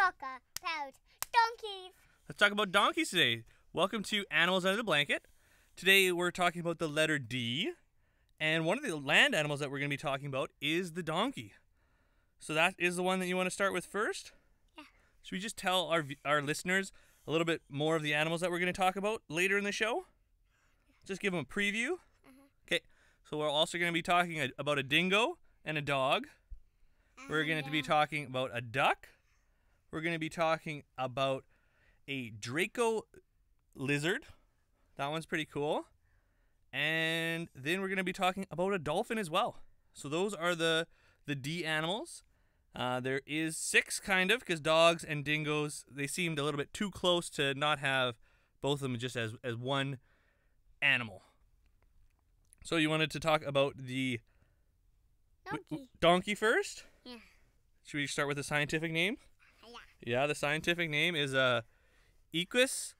talk about donkeys. Let's talk about donkeys today. Welcome to Animals Under the Blanket. Today we're talking about the letter D, and one of the land animals that we're going to be talking about is the donkey. So that is the one that you want to start with first? Yeah. Should we just tell our listeners a little bit more of the animals that we're going to talk about later in the show? Just give them a preview? Okay, so we're also going to be talking about a dingo and a dog. We're going to be talking about a duck. We're going to be talking about a Draco Lizard. That one's pretty cool. And then we're going to be talking about a dolphin as well. So those are the D animals. There is 6 kind of, because dogs and dingoes, they seemed a little bit too close to not have both of them just as one animal. So you wanted to talk about the donkey first? Yeah. Should we start with the scientific name? Yeah. Yeah, the scientific name is Equus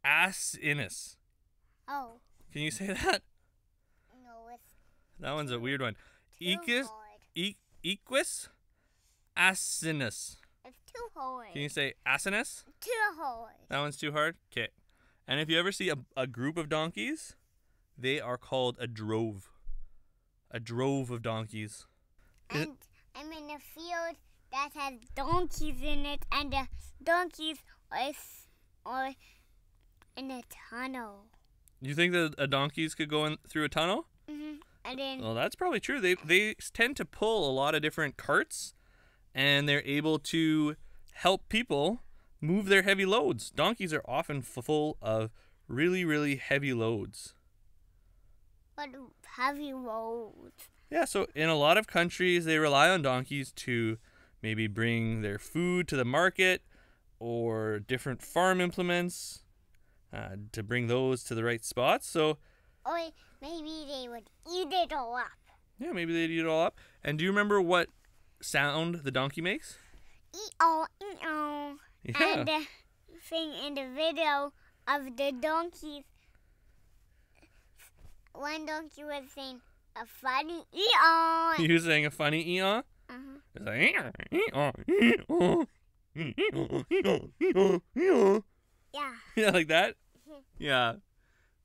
asinus. Oh. Can you say that? No, it's That one's a weird one. too hard. Equus asinus. It's too hard. Can you say asinus? Too hard. That one's too hard? Okay. And if you ever see a group of donkeys, they are called a drove. A drove of donkeys. And I'm in a field that has donkeys in it, and the donkeys are in a tunnel. You think that donkeys could go in through a tunnel? And then Well, that's probably true. They tend to pull a lot of different carts, and they're able to help people move their heavy loads. Donkeys are often full of really, really heavy loads. what heavy roads. Yeah, so in a lot of countries, they rely on donkeys to maybe bring their food to the market or different farm implements to bring those to the right spots. So, Or maybe they would eat it all up. yeah, maybe they'd eat it all up. And do you remember what sound the donkey makes? E-oh, e-oh. Yeah. And the thing in the video of the donkeys, one donkey was saying a funny e-oh. You saying a funny eon? It's like Yeah. yeah, like that. Yeah,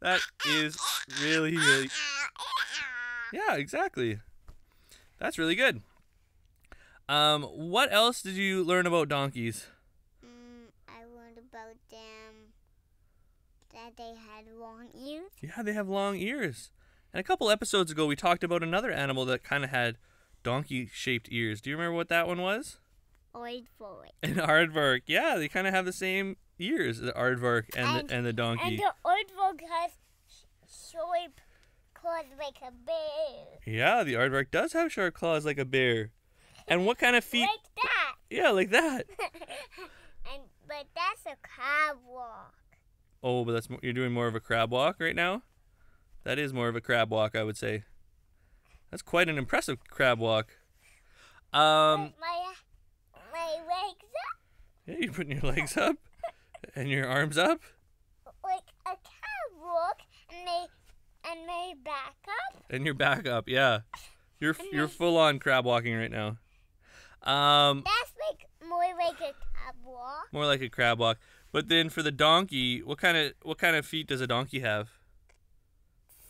that is really, really. Yeah, exactly. That's really good. What else did you learn about donkeys? I learned about them that they had long ears. Yeah, they have long ears. And a couple episodes ago, we talked about another animal that kind of had donkey-shaped ears. Do you remember what that one was? Aardvark. An aardvark. Yeah, they kind of have the same ears, the aardvark and the donkey. And the aardvark has sharp claws like a bear. Yeah, the aardvark does have sharp claws like a bear. And what kind of feet? Like that. Yeah, like that. But that's a crab walk. Oh, but you're doing more of a crab walk right now? That is more of a crab walk, I would say. That's quite an impressive crab walk. My legs up Yeah, you're putting your legs up and your arms up. like a crab walk, and my back up. And your back up, yeah. You're full on crab walking right now. That's like more like a crab walk. More like a crab walk. But then for the donkey, what kind of feet does a donkey have?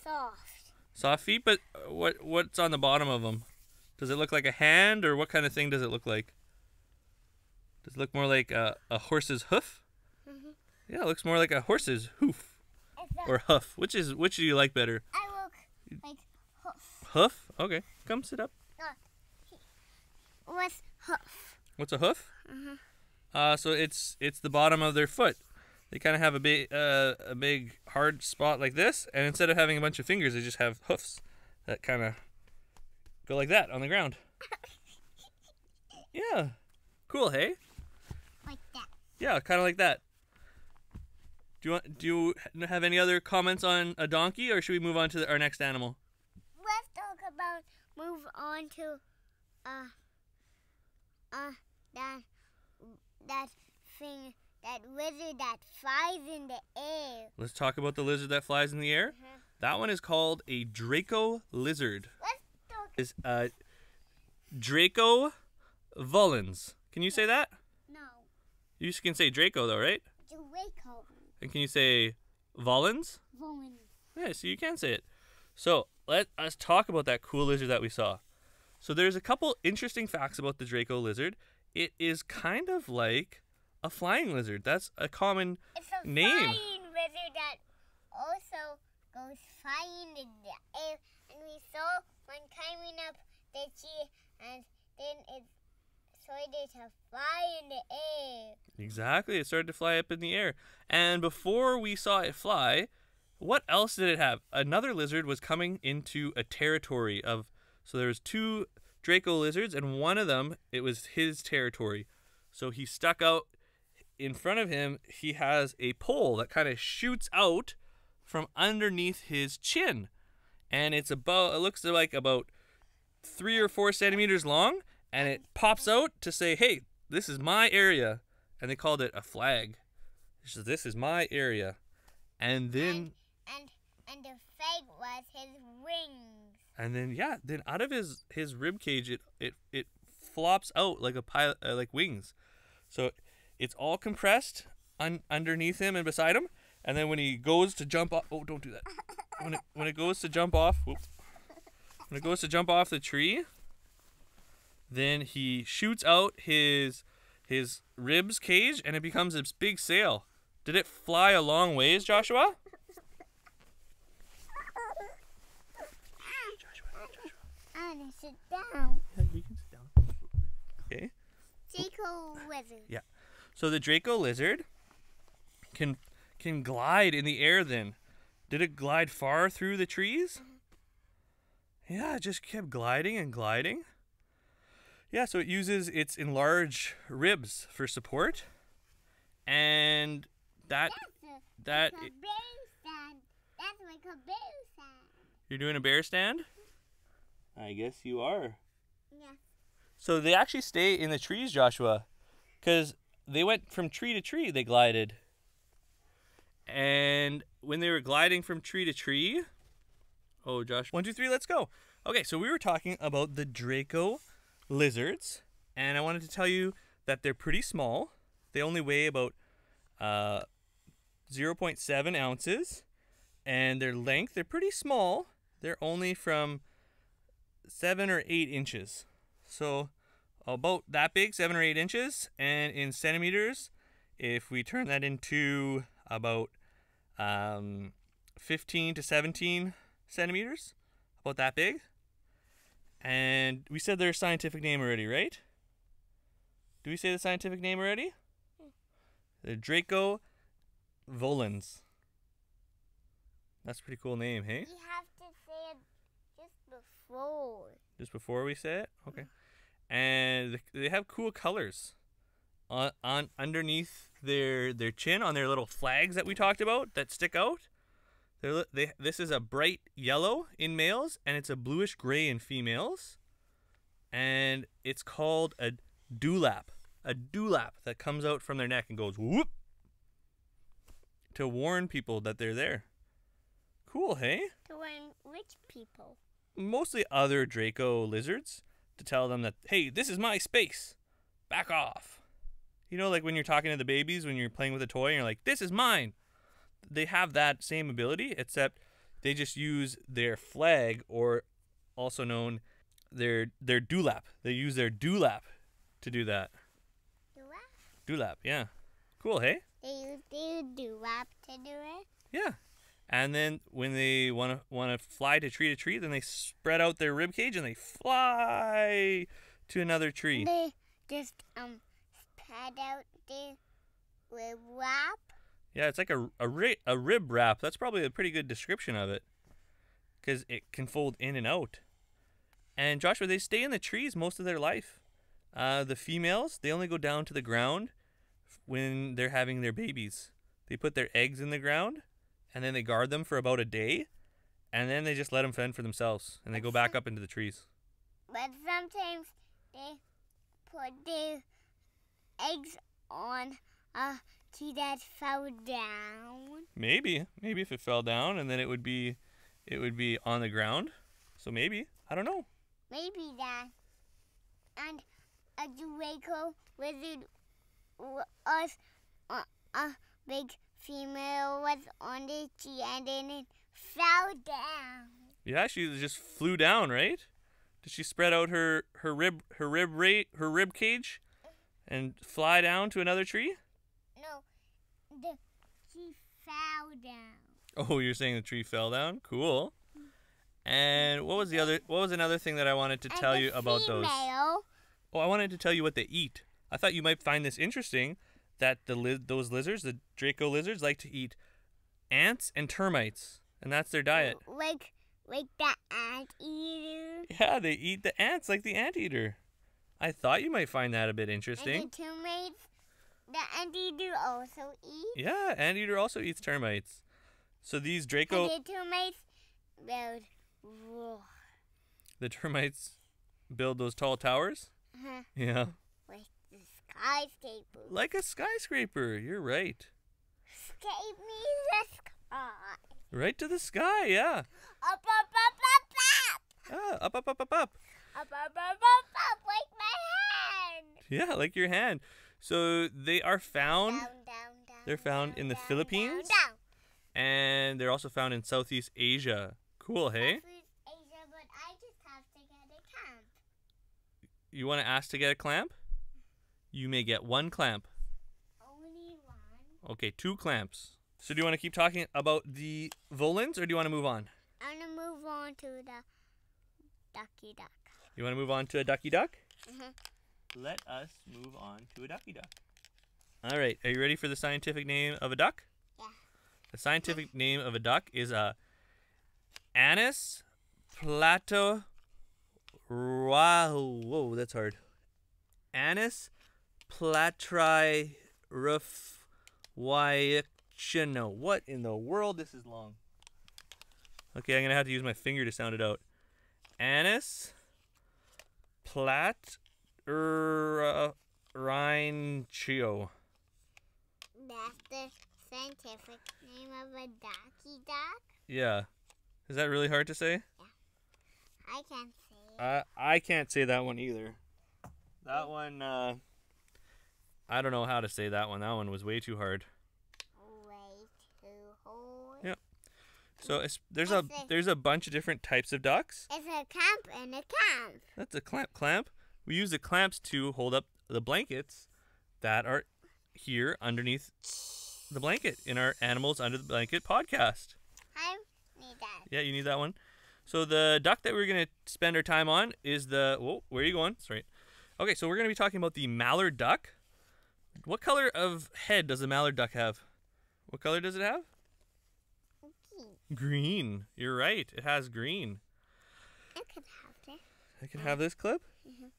Soft. Soft feet, but what's on the bottom of them? Does it look like a hand, or what kind of thing does it look like? Does it look more like a horse's hoof? Yeah, it looks more like a horse's hoof or hoof. Which do you like better? I look like hoof. Hoof? Okay, come sit up. What's hoof? What's a hoof? So it's the bottom of their foot. They kind of have a big hard spot like this, and instead of having a bunch of fingers, they just have hoofs that kind of go like that on the ground. Yeah, cool. Hey. Like that. Yeah, kind of like that. Do you have any other comments on a donkey, or should we move on to our next animal? Let's talk about move on to that thing, that lizard that flies in the air. Let's talk about the lizard that flies in the air. That one is called a Draco Lizard. Let's talk. Is Draco volans. Can you say that? No. You can say Draco though, right? Draco. And can you say volans? Volans. Yeah, so you can say it. So let us talk about that cool lizard that we saw. So there's a couple interesting facts about the Draco lizard. It is kind of like a flying lizard. That's a common name. It's a flying lizard that also goes flying in the air. And we saw one climbing up the tree, and then it started to fly in the air. Exactly. It started to fly up in the air. And before we saw it fly, what else did it have? Another lizard was coming into a territory of... So there was 2 Draco lizards, and one of them, it was his territory. So he stuck out in front of him. He has a pole that kind of shoots out from underneath his chin. And it looks like about 3 or 4 centimeters long, and it pops out to say, hey, this is my area. And they called it a flag. So this is my area. And then... And the flag was his wings. And then, yeah, then out of his rib cage, it flops out like a pilot, like wings. So it's all compressed underneath him and beside him. And then when he goes to jump off, oh, don't do that. When it goes to jump off, whoops. When it goes to jump off the tree, then he shoots out his ribs cage, and it becomes this big sail. Did it fly a long ways, Joshua? I'm gonna sit down. Yeah, you can sit down. Okay. Draco Lizard. Yeah. So the Draco lizard can glide in the air then. Did it glide far through the trees? Yeah, it just kept gliding and gliding. Yeah, so it uses its enlarged ribs for support. And that's a bear stand. That's like a bear stand. You're doing a bear stand? I guess you are. Yeah. So they actually stay in the trees, Joshua, because they went from tree to tree, they glided. And when they were gliding from tree to tree... Oh, Josh. 1, 2, 3, let's go. Okay, so we were talking about the Draco lizards, and I wanted to tell you that they're pretty small. They only weigh about 0.7 ounces, and their length, they're pretty small. They're only from 7 or 8 inches. So about that big, 7 or 8 inches. And in centimeters, if we turn that into about 15 to 17 centimeters, about that big. And we said their scientific name already, right? Do we say the scientific name already? The Draco volans. That's a pretty cool name, hey? You have to say it just before. Just before we say it? Okay. And they have cool colors on underneath their chin, on their little flags that we talked about that stick out. This is a bright yellow in males, and it's a bluish gray in females. And it's called a dewlap. A dewlap that comes out from their neck and goes whoop to warn people that they're there. Cool, hey? To warn which people? Mostly other Draco lizards, to tell them that, hey, this is my space. Back off. You know, like when you're talking to the babies, when you're playing with a toy, and you're like, this is mine. They have that same ability, except they just use their flag, or also known their dewlap. They use their dewlap to do that. Dewlap? Dewlap, yeah. Cool, hey? They use their dewlap to do it? Yeah. And then when they want to fly to tree, then they spread out their rib cage and they fly to another tree. They just spread out their rib wrap. Yeah, it's like a rib wrap. That's probably a pretty good description of it, because it can fold in and out. And Joshua, they stay in the trees most of their life. The females, they only go down to the ground when they're having their babies. They put their eggs in the ground, and then they guard them for about a day, and then they just let them fend for themselves, and they go back up into the trees. But sometimes they put their eggs on a tree that fell down. Maybe if it fell down, and then it would be on the ground. So maybe, I don't know. Maybe that. And a a Draco Lizard was a big female was on the tree and then it fell down. Yeah, she just flew down, right? Did she spread out her rib cage and fly down to another tree? No, she fell down. Oh, you're saying the tree fell down? Cool. And what was another thing that I wanted to tell you about those? Oh, I wanted to tell you what they eat. I thought you might find this interesting that those lizards, the Draco lizards, like to eat ants and termites, and that's their diet. Like the anteater? Yeah, they eat the ants like the anteater. I thought you might find that a bit interesting. And the termites, the anteater also eats? Yeah, anteater also eats termites. So these Draco... And the termites build... The termites build those tall towers? Uh-huh. Yeah. Like the skyscraper. Like a skyscraper, you're right. Escape me the sky. Right to the sky, yeah. Up, up, up, up, up. Ah, up, up, up, up, up. Up, up, up, up, up, like my hand. Yeah, like your hand. So they are found... Down, down, They're found in the Philippines. Down. And they're also found in Southeast Asia. Cool, hey? Southeast Asia, but I just have to get a clamp. You want to ask to get a clamp? You may get one clamp. Only one. Okay, 2 clamps. So do you want to keep talking about the volans, or do you want to move on? I'm going to move on to the ducky duck. You want to move on to a ducky duck? Mm-hmm. Let us move on to a ducky duck. All right, are you ready for the scientific name of a duck? Yeah. The scientific name of a duck is a asinus plato. Whoa, that's hard. Anis platyrhyncho. What in the world? This is long. Okay, I'm gonna have to use my finger to sound it out. Anis platyrhyncho. That's the scientific name of a ducky duck? Yeah. Is that really hard to say? Yeah. I can't say it. I can't say that one either. That one, I don't know how to say that one. That one was way too hard. Way too hard? Yep. So there's a bunch of different types of ducks. It's a clamp and a clamp. That's a clamp. We use the clamps to hold up the blankets that are here underneath the blanket in our Animals Under the Blanket podcast. I need that. Yeah, you need that one. So the duck that we're going to spend our time on is the... Whoa, where are you going? Sorry. Okay, so we're going to be talking about the Mallard Duck. What color of head does the Mallard Duck have? What color does it have? Green. You're right. It has green. I can have this. I can have this clip? Mm-hmm.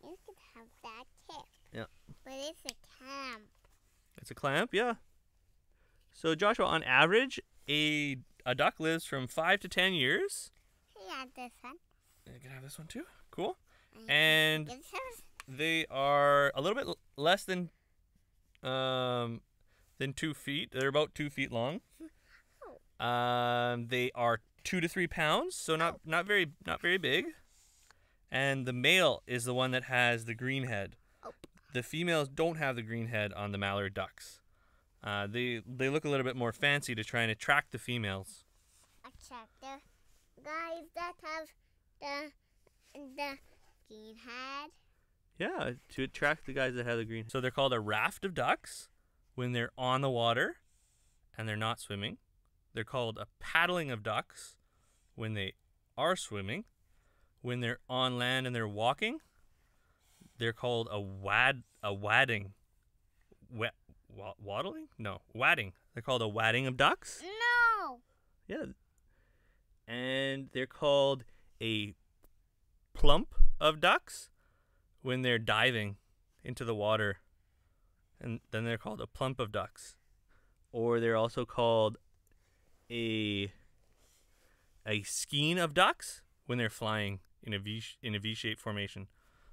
You can have that tip. Yeah. But it's a clamp. It's a clamp, yeah. So Joshua, on average, a duck lives from 5 to 10 years. Yeah, this one. You can have this one too. Cool. And This one. they are a little bit less than 2 feet. They're about 2 feet long. They are 2 to 3 pounds, so not very big. And the male is the one that has the green head. The females don't have the green head on the mallard ducks. They look a little bit more fancy to try and attract the females. Attract the guys that have the green head. Yeah, to attract the guys that have the green. So they're called a raft of ducks when they're on the water and they're not swimming. They're called a paddling of ducks when they are swimming. When they're on land and they're walking, they're called a wadding. Waddling? No, wadding. They're called a wadding of ducks. No. Yeah. And they're called a plump of ducks when they're diving into the water. And then they're called a plump of ducks. Or they're also called a skein of ducks when they're flying in a V-shaped formation.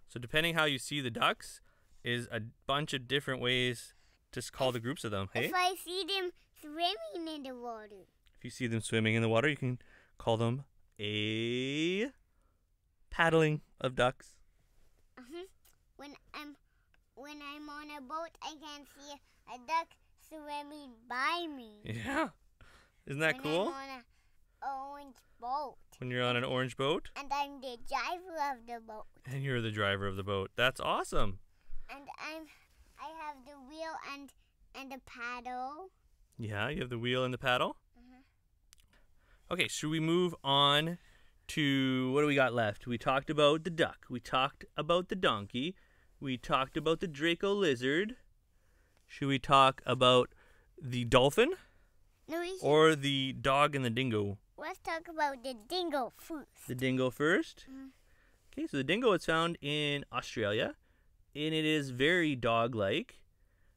So depending how you see the ducks is a bunch of different ways to call the groups of them. Hey? If I see them swimming in the water. If you see them swimming in the water, you can call them a paddling of ducks. when I'm on a boat, I can see a duck swimming by me. Yeah. Isn't that cool? When I'm on an orange boat. When you're on an orange boat? And I'm the driver of the boat. And you're the driver of the boat. That's awesome. And I have the wheel and the paddle. Yeah, you have the wheel and the paddle? Okay, should we move on to, what do we got left? We talked about the duck. We talked about the donkey. We talked about the Draco Lizard. Should we talk about the dolphin? No, we should. Or the dog and the dingo? Let's talk about the dingo first. The dingo first? Okay, so the dingo is found in Australia, and it is very dog-like.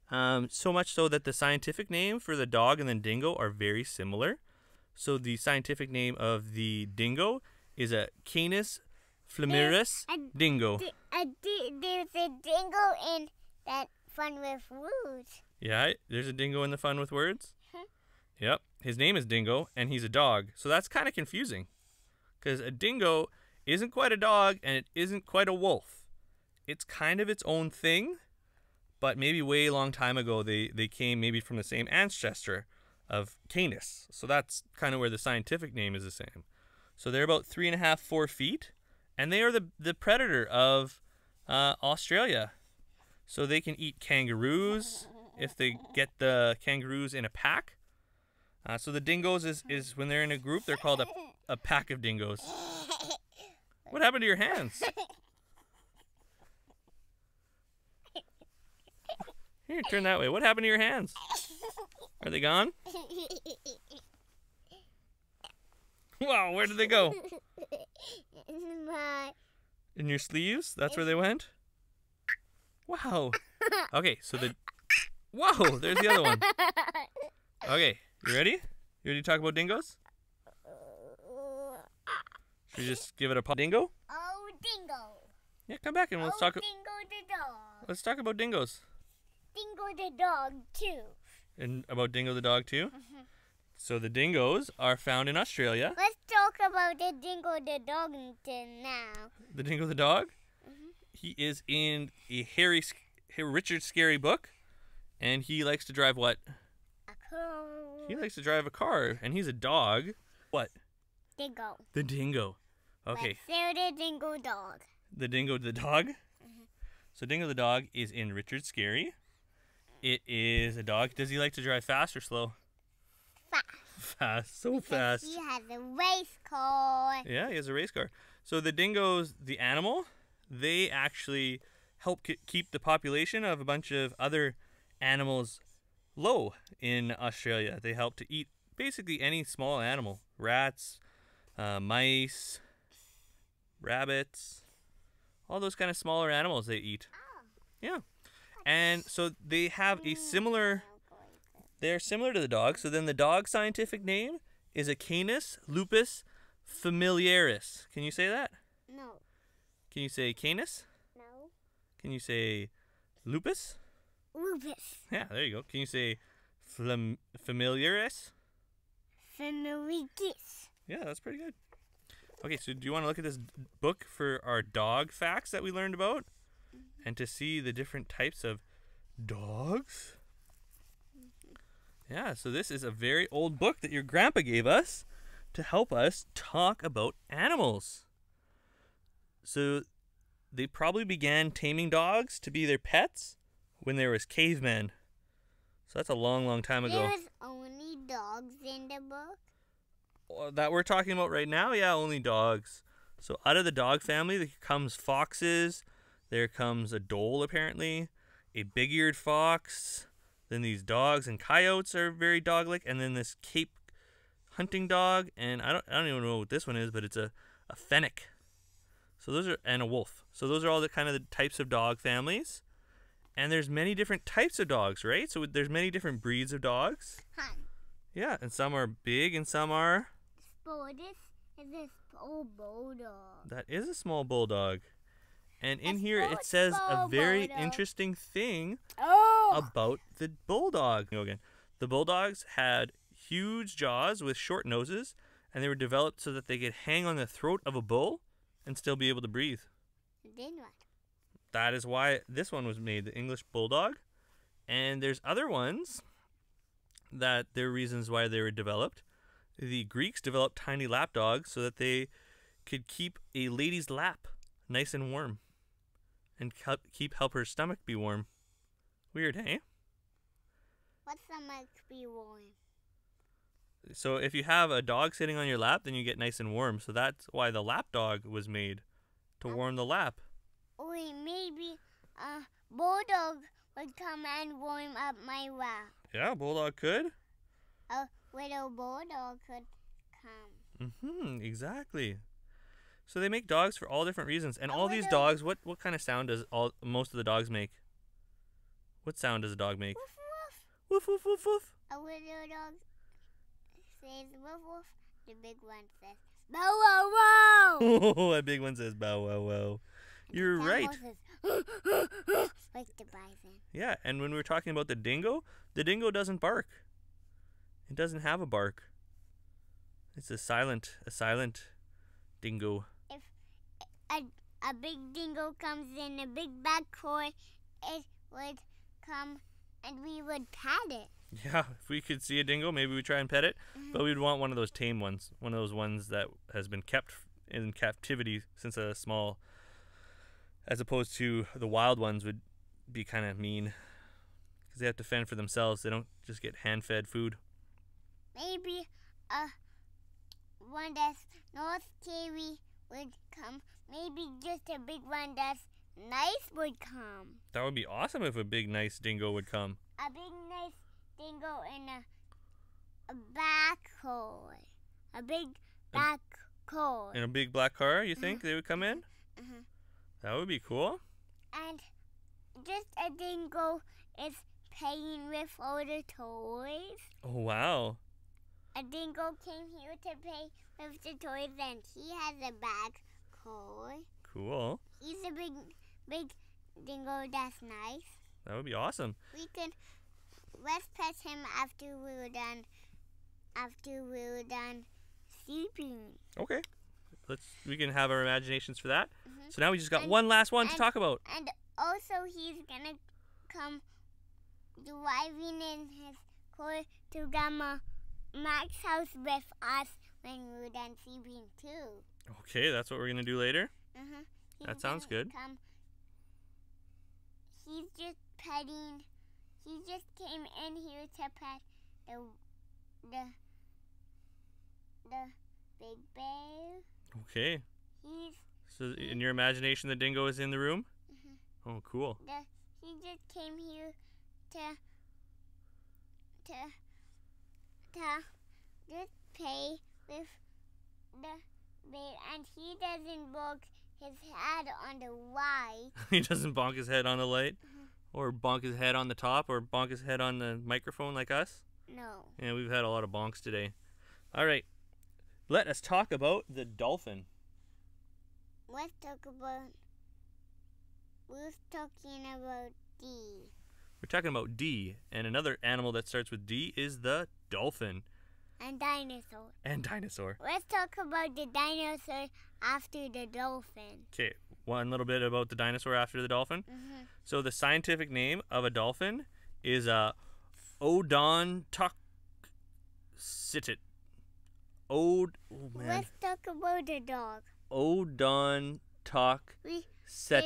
So much so that the scientific name for the dog and the dingo are very similar. So the scientific name of the dingo is a Canis familiaris dingo. There's a dingo in that Fun with Words. Yeah, there's a dingo in the Fun with Words? Yep. His name is Dingo, and he's a dog. So that's kind of confusing. Because a dingo isn't quite a dog, and it isn't quite a wolf. It's kind of its own thing, but maybe way long time ago, they came maybe from the same ancestor of Canis. So that's kind of where the scientific name is the same. So they're about 3.5, 4 feet, and they are the predator of Australia. So they can eat kangaroos if they get the kangaroos in a pack. So the dingoes is when they're in a group, they're called a pack of dingoes. What happened to your hands? Here, turn that way. What happened to your hands? Are they gone? Wow, where did they go? In your sleeves? That's where they went? Wow. Okay, so whoa, there's the other one. Okay, you ready? You ready to talk about dingoes? Should we just give it a pop? Dingo? Oh, dingo. Yeah, come back and let's talk. Dingo the dog. Let's talk about dingoes. Dingo the dog too. And about Dingo the dog too? So the dingoes are found in Australia. Let's talk about the dingo the dog now. The dingo the dog? He is in a Richard Scarry book, and he likes to drive what? A car. He likes to drive a car, and he's a dog. What? Dingo. The dingo. Okay. Let's say the dingo dog. The dingo the dog? So Dingo the dog is in Richard Scarry. It is a dog. Does he like to drive fast or slow? Fast. Fast. So fast. He has a race car. Yeah, he has a race car. So the dingoes, the animal, they actually help keep the population of a bunch of other animals low in Australia. They help to eat basically any small animal. Rats, mice, rabbits, all those kind of smaller animals they eat. Yeah. And so they have a similar, they're similar to the dog. So then the dog scientific name is a Canis lupus familiaris. Can you say that? No. Can you say Canis? No. Can you say lupus? Lupus. Yeah, there you go. Can you say familiaris? Familiaris. Yeah, that's pretty good. Okay, so do you want to look at this book for our dog facts that we learned about? And to see the different types of dogs? Yeah, so this is a very old book that your grandpa gave us to help us talk about animals. So they probably began taming dogs to be their pets when there was cavemen. So that's a long, long time ago. There was only dogs in the book? That we're talking about right now? Yeah, only dogs. So out of the dog family, there comes foxes. There comes a dhole, apparently. A big-eared fox. Then these dogs and coyotes are very dog-like. And then this Cape hunting dog. And I don't even know what this one is, but it's a fennec. So those are, and a wolf. So those are all the kind of the types of dog families. And there's many different types of dogs, right? So there's many different breeds of dogs. Yeah, and some are big and some are... This is a small bulldog. That is a small bulldog. And in here it says a very interesting thing about the bulldog. Again, the bulldogs had huge jaws with short noses, and they were developed so that they could hang on the throat of a bull and still be able to breathe. Then what? that is why this one was made, the English Bulldog. And there's other ones that there are reasons why they were developed. The Greeks developed tiny lap dogs so that they could keep a lady's lap nice and warm and help her stomach be warm. Weird, hey? What's stomach be warm? So if you have a dog sitting on your lap, then you get nice and warm. So that's why the lap dog was made, to warm the lap. Wait, maybe a bulldog would come and warm up my lap. Yeah, a bulldog could. A little bulldog could come. Exactly. So they make dogs for all different reasons. And all these dogs, what kind of sound does most of the dogs make? What sound does a dog make? Woof, woof. Woof, woof, woof, woof. A little dog says woof, woof. The big one says bow, wow, wow. Oh, a big one says bow, wow, wow. You're right. Says, like the bison. Yeah, and when we were talking about the dingo doesn't bark. It doesn't have a bark. It's a silent dingo. If a big dingo comes in a big black toy, it would come and we would pat it. Yeah, if we could see a dingo, maybe we'd try and pet it. But we'd want one of those tame ones. One of those ones that has been kept in captivity since a small, as opposed to the wild ones would be kind of mean. Because they have to fend for themselves. They don't just get hand-fed food. Maybe one that's not scary would come. Maybe just a big one that's nice would come. That would be awesome if a big, nice dingo would come. A big, nice dingo in a black car. A big black car. In a big black car, you think they would come in? That would be cool. And just a dingo is playing with all the toys. Oh, wow. A dingo came here to play with the toys, and he has a black car. Cool. He's a big dingo that's nice. That would be awesome. Let's pet him after we're done sleeping. Okay. We can have our imaginations for that. So now we just got one last one to talk about. And also he's gonna come driving in his car to Grandma Mac's house with us when we're done sleeping too. Okay, that's what we're gonna do later. That sounds good. He's just petting. He just came in here to pet the big bear. Okay. So in your imagination, the dingo is in the room? Oh, cool. He just came here to just play with the bear, and he doesn't bonk his head on the light. He doesn't bonk his head on the light? Or bonk his head on the top? Or bonk his head on the microphone like us? No. Yeah, we've had a lot of bonks today. All right. Let us talk about the dolphin. We're talking about D. We're talking about D. And another animal that starts with D is the dolphin. And dinosaur. And dinosaur. Let's talk about the dinosaur after the dolphin. Okay, one little bit about the dinosaur after the dolphin. So the scientific name of a dolphin is Odontoceti. Let's talk about the dog. Odontoceti. We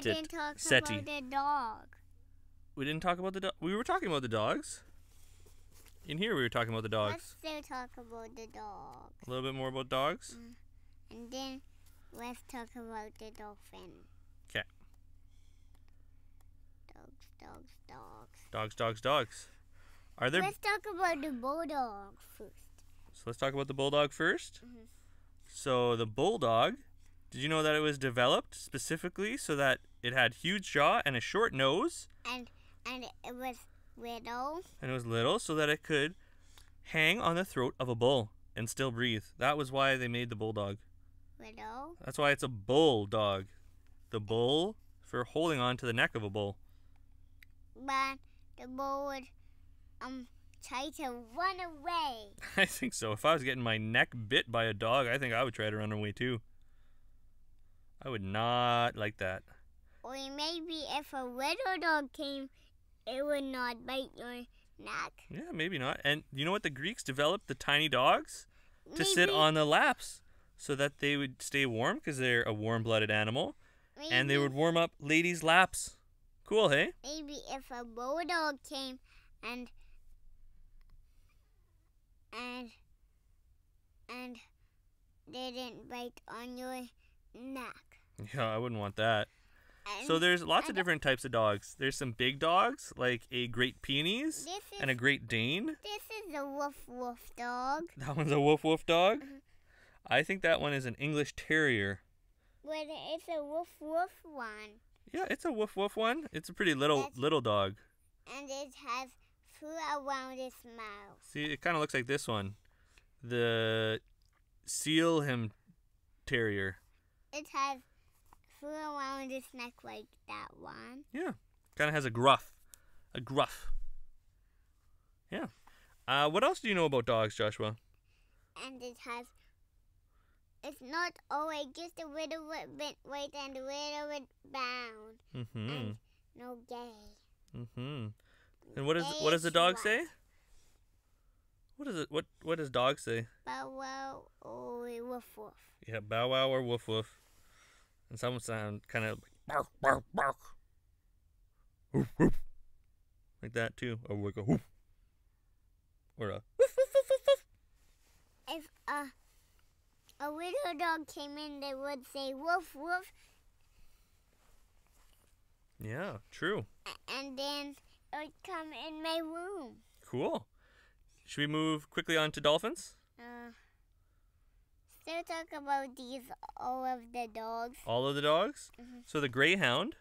didn't talk about the dog. We didn't talk about the dog. We were talking about the dogs. In here we were talking about the dogs. Let's still talk about the dogs. A little bit more about dogs? And then let's talk about the dolphin. Okay. Dogs. Dogs. Let's talk about the bulldog first. So let's talk about the bulldog first. So the bulldog, did you know that it was developed specifically so that it had huge jaw and a short nose? And it was little. And it was little so that it could hang on the throat of a bull and still breathe. That was why they made the bulldog. Little? That's why it's a bulldog. The bull for holding on to the neck of a bull. But the bull would try to run away. I think so. If I was getting my neck bit by a dog, I think I would try to run away too. I would not like that. Or maybe if a little dog came, it would not bite your neck. Yeah, maybe not. And you know what? The Greeks developed the tiny dogs to sit Maybe- on the laps so that they would stay warm because they're a warm-blooded animal. And they would warm up ladies' laps. Cool, hey? Maybe if a bulldog came and didn't bite on your neck. Yeah, I wouldn't want that. And So there's lots of different types of dogs. There's some big dogs, like a Great Pyrenees and a Great Dane. This is a woof woof dog. That one's a woof woof dog. I think that one is an English Terrier. But it's a woof woof one. Yeah, it's a woof woof one. It's a pretty little dog. And it has fur around its mouth. See, it kind of looks like this one. The Sealham Terrier. It has fur around its neck like that one. Yeah. Kind of has a gruff. A gruff. Yeah. What else do you know about dogs, Joshua? And it's not always just a little bit white and a little bit brown. Mm-hmm. And no gay. Mm-hmm. And what does the dog say? What is it? What does dog say? Bow wow or woof woof. Yeah, bow wow or woof woof. And some sound kind of like bark, bark, bark. Woof, woof. Like that too. Or like a woof. Or a woof, woof, woof, woof, woof. If a little dog came in, they would say woof woof, Yeah, true. and then it would come in my room. Cool. Should we move quickly on to dolphins? Still talk about all of the dogs. All of the dogs? Mhm. So the Greyhound.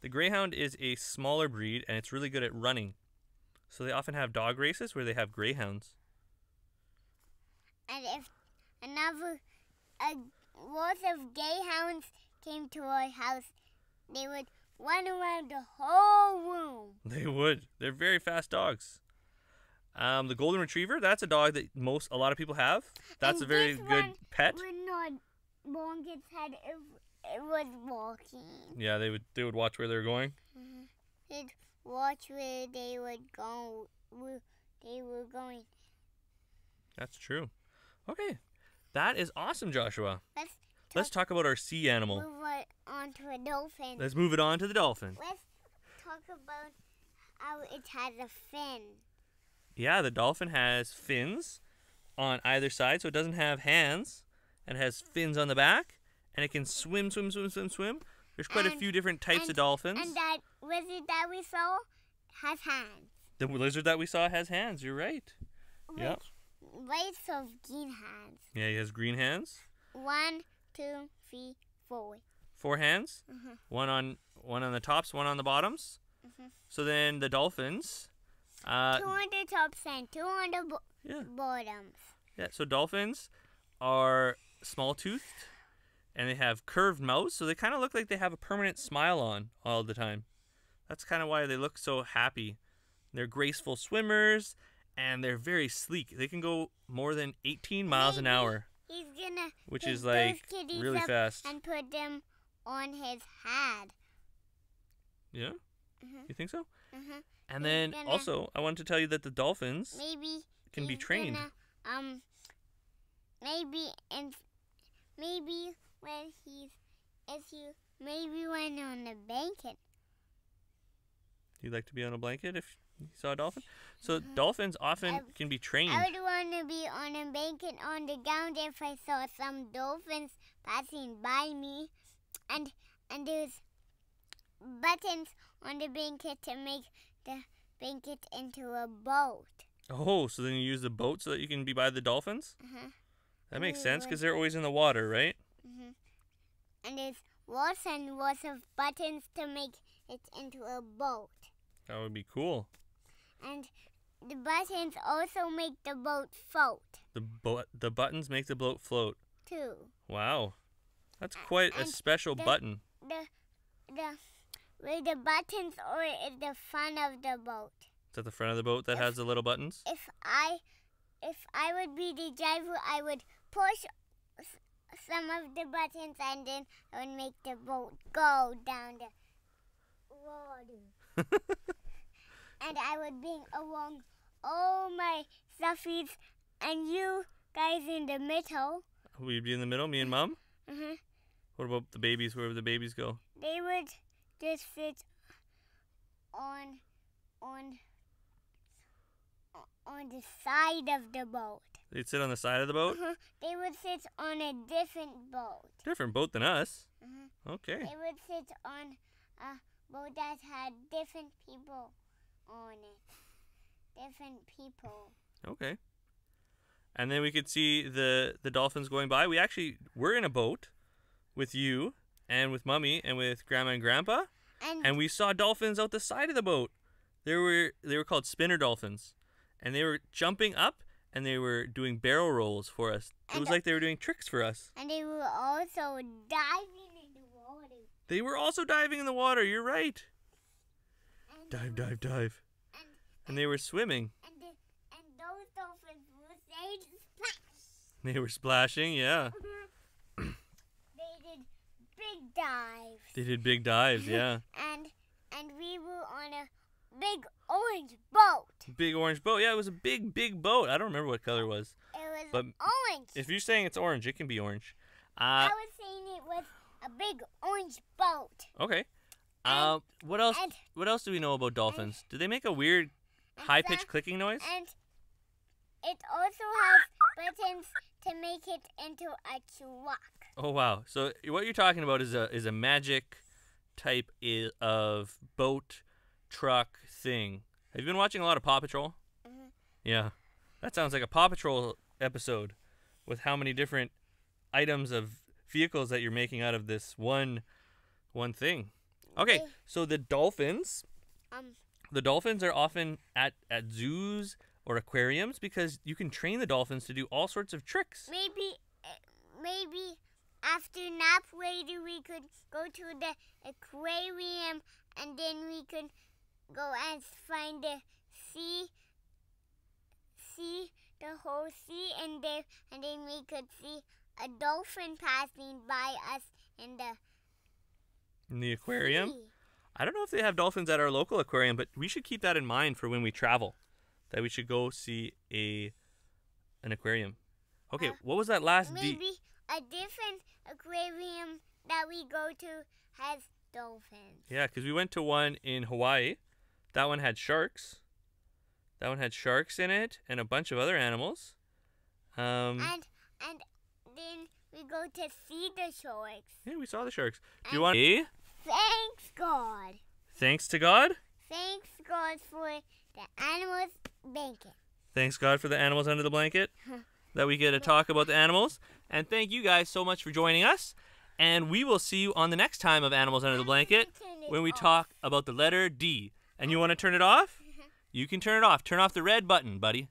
The Greyhound is a smaller breed, and it's really good at running. So they often have dog races where they have Greyhounds. And if lots of greyhounds came to our house, they would run around the whole room. They would. They're very fast dogs. The Golden Retriever, that's a dog that a lot of people have. That's And a very this good one pet. would not bonk its head if it was walking. Yeah, they would watch where they're going. They'd watch where they would go. Where they were going. That's true. Okay. That is awesome, Joshua. Let's Let's talk about our sea animal. move on to a dolphin. Let's move it on to the dolphin. Let's talk about how it has a fin. Yeah, the dolphin has fins on either side, so it doesn't have hands, and it has fins on the back, and it can swim, swim, swim, swim, swim. There's quite a few different types of dolphins. And that lizard that we saw has hands. The lizard that we saw has hands. You're right. Yep. Lots of green hands. Yeah, he has green hands. 1, 2, 3, 4. 4 hands. Mhm. One on the tops, one on the bottoms. So then the dolphins. 2 on the tops and 2 on the Yeah. bottoms. Yeah. So dolphins are small-toothed, and they have curved mouths, so they kind of look like they have a permanent smile on all the time. That's kind of why they look so happy. They're graceful swimmers, and they're very sleek. They can go more than 18 miles an hour, He's gonna which pick is like those kitties really up fast. and put them on his head. Yeah? Mhm. You think so? Mhm. And He's then gonna- also, I wanted to tell you that the dolphins Maybe can be he's trained. gonna, maybe when maybe when on the blanket. You'd like to be on a blanket if you saw a dolphin? So dolphins often can be trained. I would want to be on a blanket on the ground if I saw some dolphins passing by me, and there's buttons on the blanket to make the blanket into a boat. Oh, so then you use the boat so that you can be by the dolphins? That makes We sense would. because they're always in the water, right? And there's lots and lots of buttons to make it into a boat. That would be cool. And the buttons also make the boat float, The buttons make the boat float. too. Wow. That's quite a and special button. Where the buttons are is the front of the boat. It's at the front of the boat that has the little buttons? If I would be the driver, I would push some of the buttons and then I would make the boat go down water. And I would bring along all my stuffies and you guys in the middle. We'd be in the middle, me and Mom? Mm-hmm. What about the babies? Where would the babies go? They would just sit on the side of the boat. They'd sit on the side of the boat? They would sit on a different boat. Different boat than us? Okay. They would sit on a boat that had different people on it. Different people. Okay. And then we could see the dolphins going by. We actually were in a boat with you and with Mommy and with Grandma and Grandpa. And we saw dolphins out the side of the boat. They were called spinner dolphins. And they were jumping up and they were doing barrel rolls for us. It was like they were doing tricks for us. And they were also diving in the water. They were also diving in the water. You're right. Dive, dive, dive. And they were swimming. And those dolphins were saying splash. They were splashing, yeah. They did big dives. They did big dives, yeah. And we were on a big orange boat. Big orange boat. Yeah, it was a big, big boat. I don't remember what color it was. It was orange. If you're saying it's orange, it can be orange. I was saying it was a big orange boat. Okay. What else do we know about dolphins? Do they make a weird high-pitched clicking noise? And it also has buttons to make it into a truck. Oh wow! So what you're talking about is a magic type of boat truck thing. Have you been watching a lot of Paw Patrol? Mm-hmm. Yeah, that sounds like a Paw Patrol episode with how many different items of vehicles that you're making out of this one thing. Okay, so the dolphins are often at zoos or aquariums because you can train the dolphins to do all sorts of tricks. Maybe after nap later we could go to the aquarium and then we could go and find the sea, the whole sea, and then we could see a dolphin passing by us in the aquarium? sea. I don't know if they have dolphins at our local aquarium, but we should keep that in mind for when we travel, that we should go see an aquarium. Okay, what was that last Maybe a different aquarium that we go to has dolphins. Yeah, because we went to one in Hawaii. That one had sharks. That one had sharks in it and a bunch of other animals. And then we go to see the sharks. Yeah, we saw the sharks. Do you want Thanks God. Thanks to God? Thanks God for the animals blanket. Thanks God for the animals under the blanket. That we get to talk about the animals. And thank you guys so much for joining us. And we will see you on the next time of Animals Under the Blanket when we talk about the letter D. And you want to turn it off? You can turn it off. Turn off the red button, buddy.